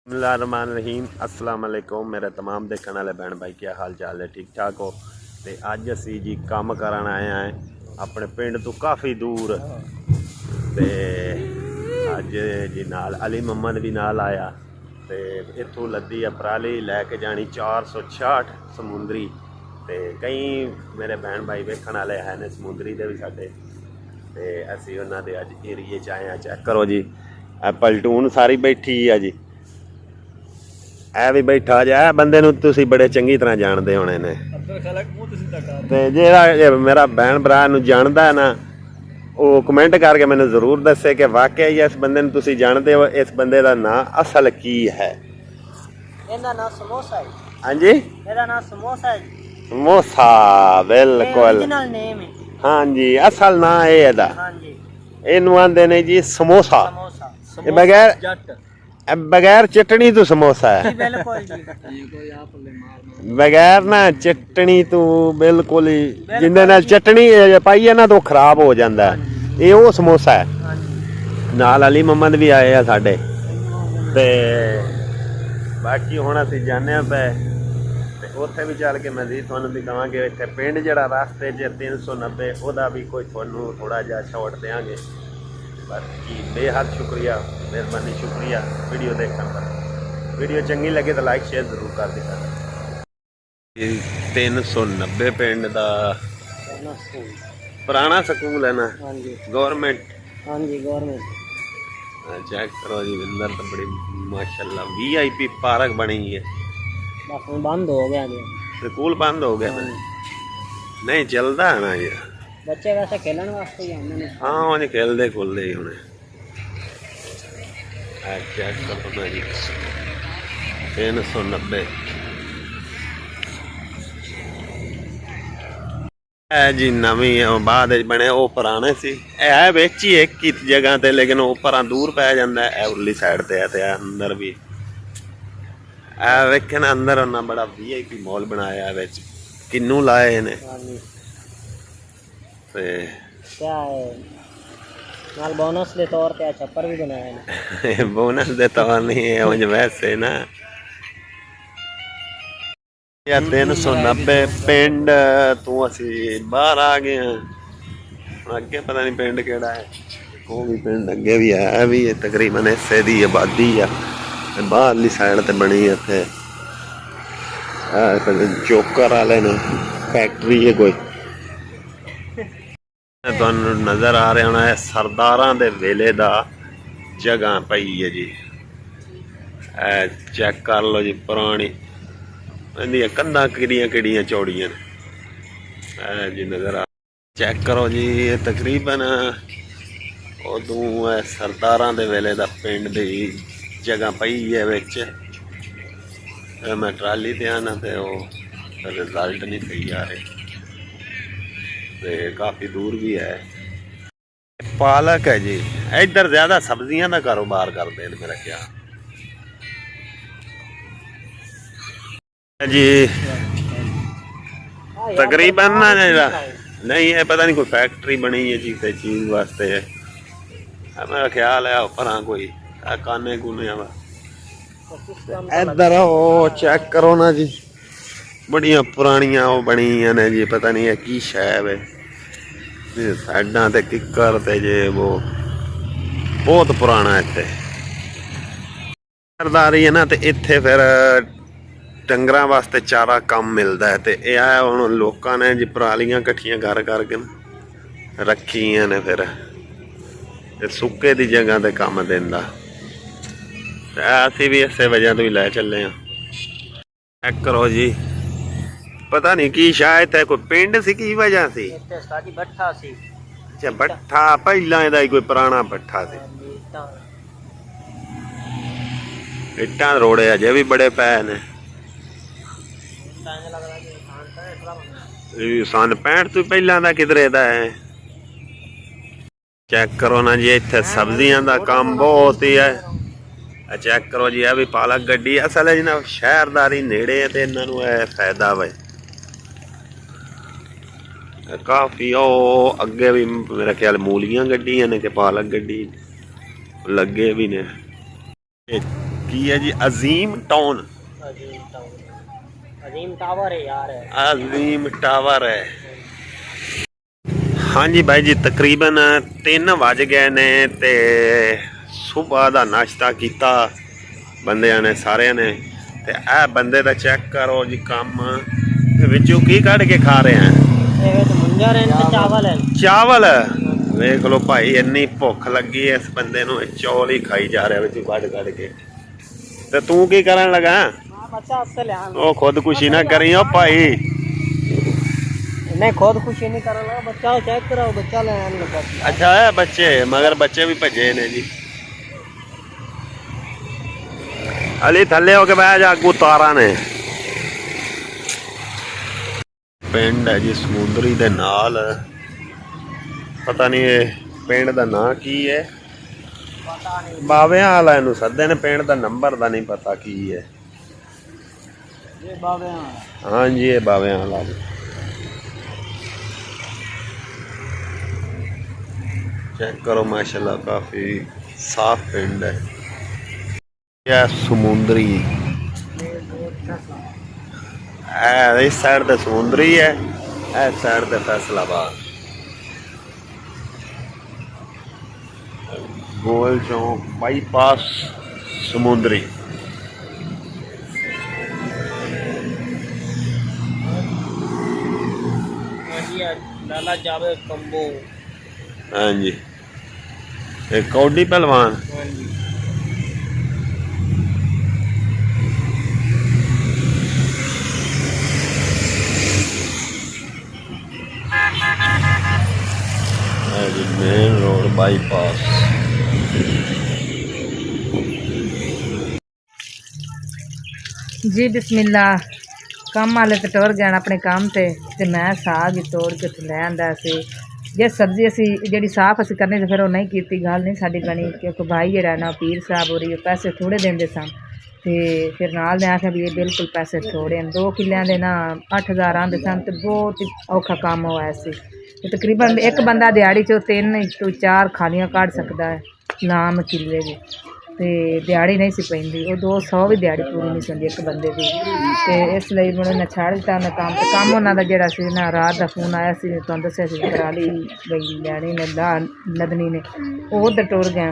बिस्मिल्लाहिर्रहमानिर्रहीम अस्सलाम वालेकुम मेरे तमाम देखने वाले बहन भाई क्या हाल चाल है ठीक ठाक हो। तो अज असी जी काम करान आए हैं अपने पिंड तो काफ़ी दूर। तो अज जी नाल अली मोहम्मद भी नाल आया। तो इतों लद्दी है पराली लैके जानी 466 समुंदरी। तो कई मेरे बहन भाई वेखण वाले हैं ने समुंदरी दे भी साडे। तो असी उन्होंने अज एरिए च आए हैं। चैक करो जी पलटून सारी बैठी है जी। ਇਹ ਵੀ ਬੈਠਾ ਜਾ ਬੰਦੇ ਨੂੰ ਤੁਸੀਂ ਬੜੇ ਚੰਗੀ ਤਰ੍ਹਾਂ ਜਾਣਦੇ ਹੋਣੇ ਨੇ। ਤੇ ਜਿਹੜਾ ਮੇਰਾ ਭੈਣ ਭਰਾ ਨੂੰ ਜਾਣਦਾ ਨਾ ਉਹ ਕਮੈਂਟ ਕਰਕੇ ਮੈਨੂੰ ਜ਼ਰੂਰ ਦੱਸੇ ਕਿ ਵਾਕਿਆ ਹੀ ਇਸ ਬੰਦੇ ਨੂੰ ਤੁਸੀਂ ਜਾਣਦੇ ਹੋ। ਇਸ ਬੰਦੇ ਦਾ ਨਾਂ ਅਸਲ ਕੀ ਹੈ? ਇਹਦਾ ਨਾਮ ਸਮੋਸਾ ਹੈ। ਹਾਂਜੀ ਇਹਦਾ ਨਾਮ ਸਮੋਸਾ ਹੈ। ਸਮੋਸਾ ਬਿਲਕੁਲ ਓਰੀਜਨਲ ਨੇਮ ਹੈ। ਹਾਂਜੀ ਅਸਲ ਨਾਂ ਇਹ ਇਹਦਾ। ਹਾਂਜੀ ਇਹਨੂੰ ਆਂਦੇ ਨੇ ਜੀ ਸਮੋਸਾ। ਸਮੋਸਾ ਇਹ ਬਗੈਰ ਜੱਟ बगैर चटनी तो समोसा है। ਬਿਲਕੁਲ ਜੀ बगैर ना चटनी तो बिल्कुल ही जिंदे नाल चटनी पाई है ना तो खराब हो जाता है। ये वो समोसा है। नाल अली मोहम्मद भी आए हैं साडे। ते बाकी हुण असीं जाने पे ते उत्थे भी चल के मजीद तुहानूं भी कहांगे। इत्थे पिंड जिहड़ा रास्ते च 390 ਉਹਦਾ भी कोई तुहानूं थोड़ा जिहा शॉट देंगे। बाकी बेहद शुक्रिया मेहरबानी शुक्रिया वीडियो देखने पर। वीडियो चंगी लगे तो लाइक शेयर जरूर कर दिया। 390 पिंड का पुराना स्कूल है ना गवर्नमेंट। हाँ जी गवर्नमेंट। चेक करो जी अंदर तो बड़ी माशाल्लाह VIP पार्क बनी है। बस बंद हो गया जी स्कूल बंद हो गया नहीं चलता है ना यार। बच्चे वैसे खेलने वास्ते ही आते हैं। हाँ उन्हें खेलते खुलते ही होने। चेक करो ना जी 390 जी नवी बाद बने वो पुराने सी है बिच ही एक ही जगह ते लेकिन वो पर दूर पै जाता है उरली साइड ते है ते अंदर भी वेखे ना अंदर उन्हें बड़ा VIP मॉल बनाया बिच किन्नू लाए ने। क्या है नाल बोनस के तौर पे छप्पर भी बनाया है। बोनस दे तौर नहीं है उंज वैसे ना। या 390 पिंड तू असी बाहर आ गए हैं। अगे पता नहीं पिंड केड़ा है वो भी पिंड अगे भी है भी तकरीबन हिस्से की आबादी है। बाहरली साइड ते बनी इत्थे चोकर वाले ने फैक्ट्री है कोई। तुहानू नज़र आ रहा होना है सरदारां दे वेले दा जगह पई है जी। चेक कर लो जी पुरानी इहदियां कंधां किहड़ियां चौड़ियां ने जी नज़र आ। चेक करो जी ये तकरीबन उदों सरदारां दे वेले दा पिंड दी जगह पई है विच। मैं ट्राली ते आना ते वो रिजल्ट नहीं सही आ रहे। काफ़ी दूर भी है। पालक है जी इधर ज्यादा सब्जियां का कारोबार करते हैं मेरा ख्याल जी। तकरीबन ना नहीं है पता नहीं कोई फैक्ट्री बनी है जी किसी चीज़ वास्ते है मेरा ख्याल है ऊपर कोई काने कूने इधर वो चेक करो ना जी बड़िया पुरानियां वो बनी ने जी पता नहीं है की शैब है साइडा ते किकर ते जे वो बहुत पुराना इत्थे सरदारी है ना। तो इत्थे फिर डंगरां वास्ते चारा कम मिलता है। तो यह हुण लोकां ने जी परालियां कट्ठियां कर करके रखियां ने फिर सुक्के दी जगह ते कम देंदा। असीं भी इसे वजह तो ही लै चले हैं। चेक करो जी पता नहीं की शायद है कोई पिंड सी की वजह सी। भट्ठा सी। अच्छा भट्ठा पहला इहदा ही कोई पुराना भट्ठा सी। इट्टां रोड़े अजे भी बड़े पै ने। सन 65 तो पहला दा किधरे दा है। चेक करो ना जी इत्थे सब्जियां दा काम बहुत ही है। चेक करो जी भी पालक गड्डी असल है जी ना शहरदारी नेड़े है तो इन्होंने फायदा वे काफ़ी। ओ अगे भी मेरा ख्याल मूलियां गड्डियां ने कि पालक गड्डी लगे भी ने। ਕੀ ਹੈ ਜੀ? ਅਜ਼ੀਮ ਟਾਊਨ, अजीम टावर है यार। ਅਜ਼ੀਮ ਟਾਵਰ ਹੈ। ਹਾਂਜੀ ਬਾਈ ਜੀ, ਤਕਰੀਬਨ 3 ਵੱਜ ਗਏ ਨੇ ਤੇ ਸਵੇਰ ਦਾ ਨਾਸ਼ਤਾ ਕੀਤਾ ਬੰਦਿਆਂ ਨੇ, ਸਾਰਿਆਂ ਨੇ। ਤੇ ਇਹ ਬੰਦੇ ਦਾ ਚੈੱਕ ਕਰੋ ਜੀ ਕੰਮ, ਤੇ ਵਿੱਚੋਂ ਕੀ ਕੱਢ ਕੇ ਖਾ ਰਹੇ ਆ? मुंजर है तो चावल है। ਚਾਵਲ। ਵੇਖ ਲਓ ਭਾਈ, ਇੰਨੀ ਭੁੱਖ ਲੱਗੀ ਇਸ ਬੰਦੇ ਨੂੰ, ਇਹ ਚੌਲ ਹੀ ਖਾਈ ਜਾ ਰਿਹਾ ਵਿੱਚ ਕੱਢ ਕੱਢ ਕੇ। ਤੇ ਤੂੰ ਕੀ ਕਰਨ ਲੱਗਾ? बच्चा आपसे ले आना। ਉਹ ਖੁਦਕੁਸ਼ੀ ਨਾ ਕਰੀ ਓ ਭਾਈ। नहीं खुदकुशी नहीं कर रहा, बच्चा चेक कराओ, बच्चा ले आने लगा। ਅੱਛਾ ਹੈ ਬੱਚੇ, ਮਗਰ ਬੱਚੇ ਵੀ ਭੱਜੇ ਨੇ ਜੀ। ਅਲੀ ਥੱਲੇ ਹੋ ਕੇ ਬਹਿ ਜਾ, ਅੱਗੂ ਤਾਰਾਂ ਨੇ। ਪਿੰਡ ਹੈ ਜੀ ਸਮੁੰਦਰੀ ਦੇ ਨਾਲ, ਪਤਾ ਨਹੀਂ ਇਹ ਪਿੰਡ ਦਾ ਨਾਂ ਕੀ ਹੈ। पता नहीं। ਬਾਵਿਆਂ ਵਾਲਾ ਇਹਨੂੰ ਸੱਦੇ ਨੇ, ਪਿੰਡ ਦਾ ਨੰਬਰ ਦਾ ਨਹੀਂ ਪਤਾ ਕੀ ਹੈ। ये बाबे यहाँ। ਹਾਂਜੀ ਇਹ ਬਾਵਿਆਂ ਵਾਲਾ। चेक करो माशाल्लाह, काफी साफ पिंड है। यह समुंदरी, इस साइड ते समुंदरी है, इस साइड ते फैसलाबाद। गोल चौक बाईपास समुंदरी। लाला जावेद कंबो। हाँ जी, एक Kaudi Pehlwan. Main road bypass. जी बिस्मिल्लाह। काम वाले तो टुर गए अपने काम ते मैं साग ही तोड़ के लै आंदा सी। जे सब्जी असी जी साफ असी करनी तो फिर वो नहीं की गल नहीं साड़ी बनी, क्योंकि भाई जरा ना पीर साहब हो रही पैसे थोड़े देंगे सन। तो फिर नाल ने आख्या भी ये बिल्कुल पैसे थोड़े हैं, 2 किलियां दे ना 8000 आंदे सन। तो बहुत ही औखा काम होया सी। तकरीबन एक बंदा दिहाड़ी चो 3 तो 4 खालियां काट सकता है, नाम किले की। तो दिहाड़ी नहीं सी पैंदी, वो 200 भी दिहाड़ी पूरी नहीं सुनती एक बंदे की। तो इसलिए उन्होंने छड़ दिता उन्हें काम। तो काम उन्होंने जोड़ा से ना रात का फोन आया सी, तुम दसिया सी कराली बई लैनी ने लदनी ने, वो उधर टुर गया।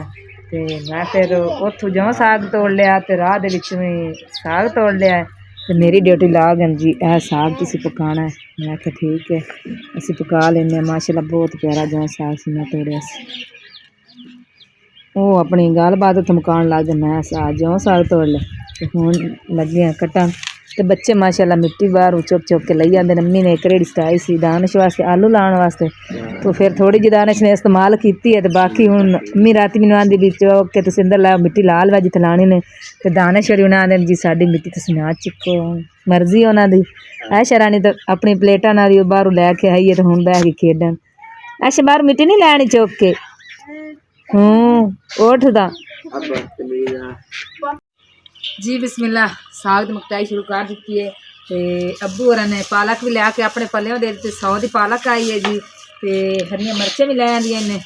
तो मैं फिर उतों जो साग तोड़ लिया, तो राह दे विच में साग तोड़ लिया। तो मेरी ड्यूटी ला गए जी, यह साग तुसीं पकाना है। मैं आख्या ठीक है, असीं पका लेने। माशाल्लाह बहुत प्यारा जो साग सी मैं तोड़िया सी। वो अपनी गलबात उत्थे मुकान लग गए। मैं साग जो साग तोड़ लिया, तो हुण लगी कट्टन। तो बच्चे माशाल्लाह मिट्टी बाहर चुक चुक के लई आंदे। अम्मी ने एक रेड़ी सटाई सी दानिश वास्ते, आलू लाने वास्ते। तो फिर थोड़ी जी दानिश ने इस्तेमाल की है, तो बाकी हुण अम्मी राती मैनूं आंदी भी चुक के तुसीं अंदर लाओ, मिट्टी लाल वा जित्थे लानी ने। तो दानिश होरी उन्हां आंदे जी साडी मिट्टी तुसीं ना चुको, मर्जी उन्हां दी। ऐशा रानी तो अपनी प्लेटां नाल बाहरों लैके आई है, तो हुण बैठ के खेडन। ऐशा बाहर मिट्टी नहीं लैनी चुक के। उठदा जी बिस्मिल्लाह। साग की मकताई शुरू कर दी है। तो अब्बू होर ने पालक भी लिया के अपने पल्लियों दे दी। 100 की पालक आई है जी। तो हरिया मिर्चें भी लै आंदियां ने,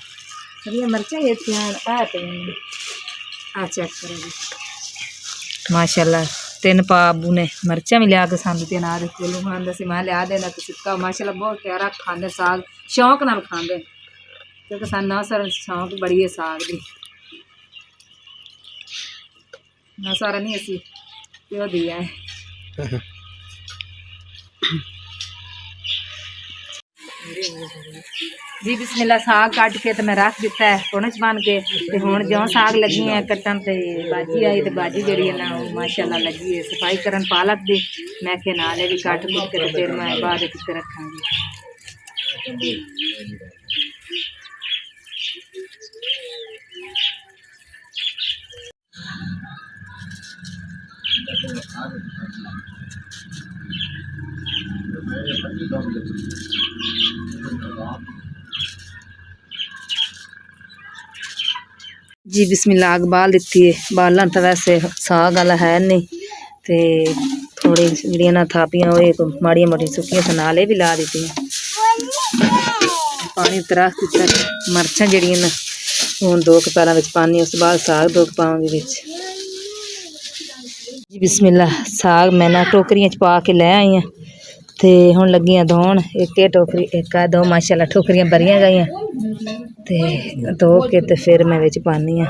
हरिया मिर्चें ही इत्थे आ चेक करो जी माशाल्लाह। 3 पा अब्बू ने मिर्चा भी लिया के सानू ते ना किलो खांदा सी। मैं लिया देना तो सिक्का माशाल्लाह बहुत प्यारा खांदे साग, शौक नाल खांदे, क्योंकि सानू ना सर शौक बड़ी है साग की। ना सारा नहीं असी प्यो दिया है। जी बिस्मिल्लाह। साग काट के तो मैं रख दिता है पुणच बन के। तो हुण जो साग लगी है कट्टन, तो बाजी आई, तो बाजी जी है ना माशाल्लाह लगी है सफाई करन पालक दी। मैं के नाले भी कट कुट के, तो फिर मैं बाद रखांगी। जी बिस्मिल्लाह। आग बाल दी है, बालन तो वैसे साग वाला है नहीं। तो थोड़ी जड़ियाँ ना थापियां वो माड़िया मोटिया सुक्कियां सनाले भी ला दी। पानी तरह दिता, मर्चां जड़ियां ना हूँ 2 कपालां विच पानी, उस बाद साग 2 पावांगी विच। जी बिस्मिल्लाह साग मैं ना टोकरियां च पा के लै आई हाँ ते हुण लगी हाँ धोण। एक टोकरी एक आ दो माशाल्लाह टोकरियां भरियां गईयां ते धो के ते फिर मैं विच पानी हाँ।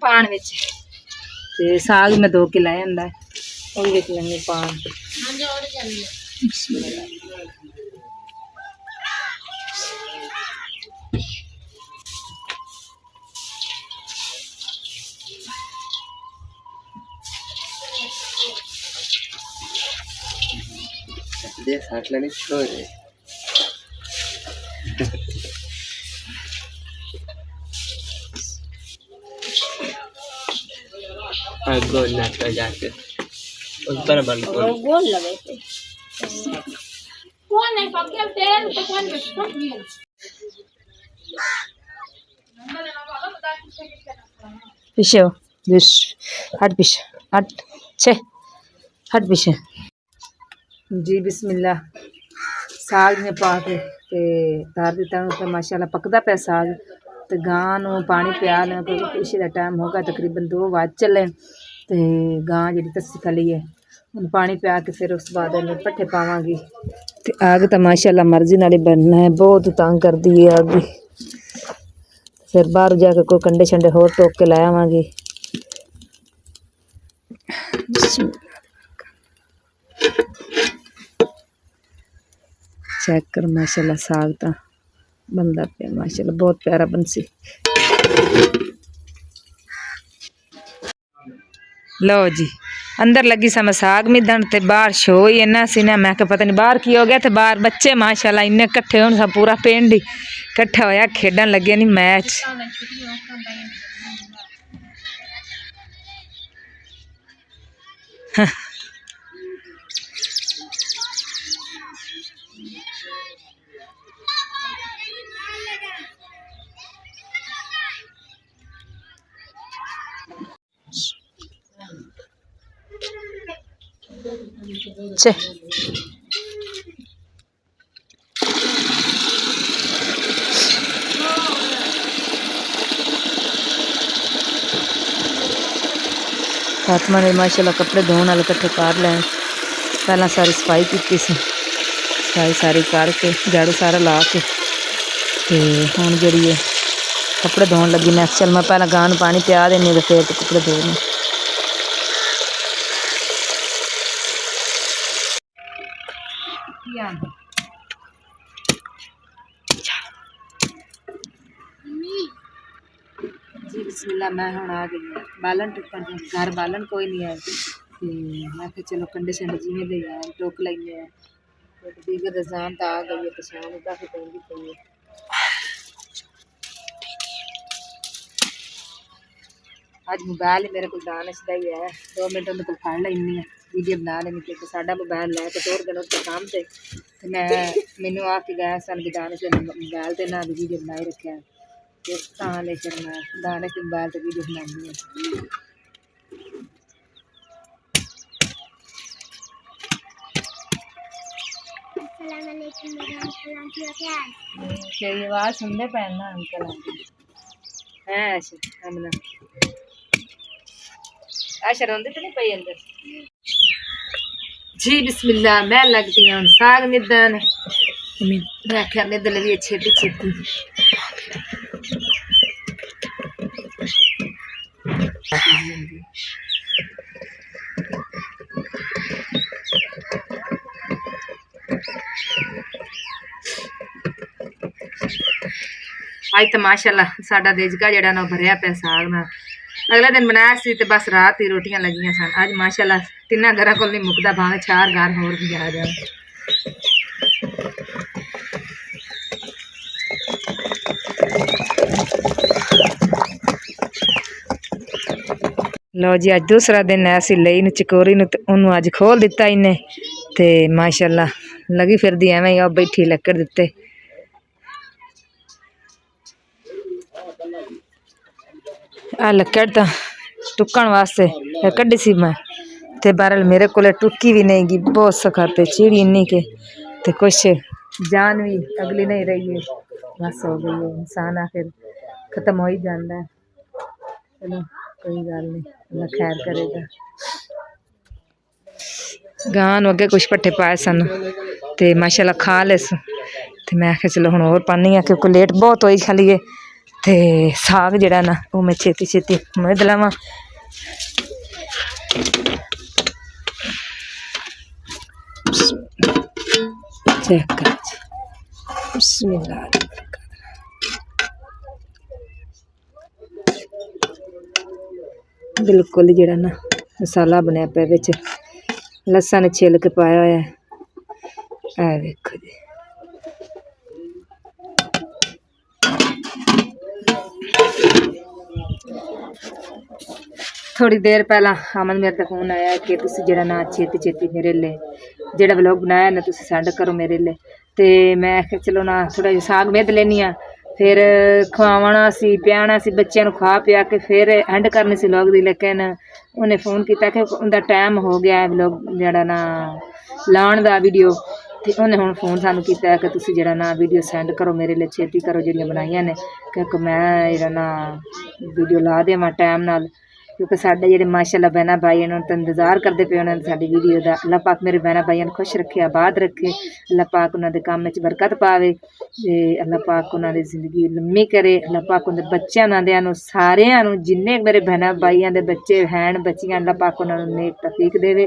पान विच ते साग मैं धो के लै आंदा ओही विच लंगे पान। गोल लगे थे कौन है पक्के तेल तो कौन पीछे हो दिस हट पीछे हट छे हट पीछे। जी बिस्मिल्लाह साग ने पा के ते धार दिता तो माशाल्लाह पकदा पे साग ते गां नूं पानी पिया लें क्योंकि पिछे दा टाइम होगा तकरीबन 2 बज चले ते गां जिहड़ी तस्सी खली है हुण पानी पिया के फिर उस बाद इन्हें पट्ठे पावांगी ते आग तो माशाल्लाह मर्जी नाल ही बनना है बहुत तंग करदी है आग भी। फिर बाहर जाके कोई कंडे शंडे होर टोक के लै आवांगी। चेक कर माशाल्लाह साग तो बनता पे माशाल्लाह बहुत प्यारा बनसी। लो जी अंदर लगी सा मैं साग मिधन ते बाहर शो ही इन्ना सी ना मैं पता नहीं बाहर की हो गया ते बाहर बच्चे माशाल्लाह इन्ने कट्ठे होने सा पूरा पिंड ही कट्ठा होया खेडन लगे नहीं मैच। छे फातिमा ने माशाल्लाह कपड़े धोने वाले कट्ठे कर ले पहला सारी सफाई की सफाई सारी करके झाड़ू सारा ला के हुण जी कपड़े धोन लगी मैं चल मैं पहला गां पानी पिया देनी तो फिर कपड़े धोने। जी बिस्मिल्लाह मैं हुण आ गई है बालन टुकन घर बालन कोई नहीं है ते मैं कि चलो कंडे शंडे जिमें दे आए टोक लेंगे तो दीगर रजान तो आ गई है तो शाम काफ़ी पैंदी पई है। अज मोबाइल मेरे को दानिश का ही है 2 मिनट में तो फड़ लेनी है वीडियो बना लेनी क्योंकि साडा मोबाइल लैके टोर गए उसके काम से मैं मैनू आके गया सन भी दानिश मोबाइल से ना वीडियो बनाई रखे लेकिन मैं दानिश के मोबाइल से वीडियो बनानी है। तेरी आवाज़ सुनते पे ना अंकल है आमना आशा रोंदी तो नहीं पई अंदर। जी बिस्मिल्लाह मैं लगती हूँ साग मिदन मैं आख्या मिदन भी छेती छेती आज तो माशाल्लाह साडा देजका जड़ा ना भरिया पे साग ना अगले दिन बनाया सी ते बस रात ही रोटियां लगियां सन अज माशाल्लाह 3 घर को नहीं मुकदा भावे 4 घर होर भी आ जाए। ਲਓ ਜੀ ਅੱਜ ਦੂਸਰਾ ਦਿਨ ਹੈ। ਅਸੀਂ ਲਈ ਨੂੰ ਚਕੋਰੀ ਨੂੰ ਤੇ ਉਹਨੂੰ ਅੱਜ ਖੋਲ ਦਿੱਤਾ ਇਹਨੇ ਤੇ ਮਾਸ਼ਾਅੱਲਾ ਲੱਗੀ ਫਿਰਦੀ ਐਵੇਂ ਹੀ ਆ ਬੈਠੀ ਲੱਕੜ ਦਿੱਤੇ। ਆ ਲੱਕੜ ਤਾਂ ਟੁੱਕਣ ਵਾਸਤੇ ਕੱਢੀ ਸੀ मैं ਤੇ बहरहाल मेरे को टुकी भी नहीं गी बहुत सखाते चिड़ी इन्नी के ते कुछ जान भी अगली नहीं रही है बस हो गई है इंसान आखिर खत्म हो ही जाता है। चलो कोई गल नहीं अल्लाह खैर करेगा। गां नूं अगे कुछ पट्ठे पाए सन ते माशाअल्लाह खा ले ते मैं आखिया चलो हुण होर पानी आ क्योंकि लेट बहुत होई खालीए ते साग जिहड़ा ना वो मैं छेती छेती मिध लवां। चेक कर बिस्मिल्लाह बिल्कुल जिहड़ा ना मसाला बनया पिया विच लसन छिल के पाया होया है देखो जी। थोड़ी देर पहला अमन मेरे तक फोन आया कि तुसी जरा ना छेती छेती मेरे लिए जेड़ा व्लॉग बनाया ना तुसी सेंड करो मेरे लिए ते मैं आखिया चलो ना थोड़ा जिहा साग मिध लैनी आ फिर खवाना सी पियाना सी बच्चों को खा पिया के फिर एंड करनी सी व्लॉग दी लेकिन उन्हें फोन किया कि उनका टाइम हो गया है व्लॉग जरा ना लाने दा वीडियो ते उन्हें हुण फोन सानू कीता कि तुसी जरा ना वीडियो सेंड करो मेरे लिए छेती करो जिहड़ियां बनाईयां ने क्योंकि मैं जरा ना वीडियो ला देवां टाइम नाल क्योंकि साडे जिहड़े माशाअल्लाह बहना भाई उन्होंने तो इंतजार करते पे उन्होंने साडी वीडियो का। अल्लाह पाक मेरे बहना भाइयों को खुश रखे आबाद रखे अल्लाह पाक उन्होंने काम में बरकत पावे ते अल्लाह पाक उन्होंने जिंदगी लम्मी करे अल्लाह पाक उन्होंने बच्चों उन्होंने सारियां जिन्ने मेरे बहना भाइयों के बच्चे हैं बच्चियां अल्लाह पाक उन्होंने नेक तौफीक देवे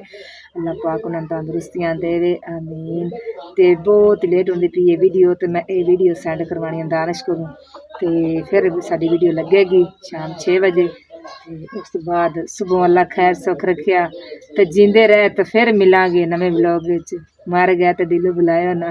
अल्लाह पाक उन्होंने तंदुरुस्तियां देवे आमीन। तो बहुत लेट होंदी पई है वीडियो तो मैं ये वीडियो सेंड करवानी है दानिश को तो फिर साडी वीडियो लगेगी शाम 6 बजे उस बाद सुबह अल्लाह खैर सुख रखिया तो जींदे रहे तो फिर मिलांगे नवे व्लॉग विच मर गया तो दिलों बुलाया ना।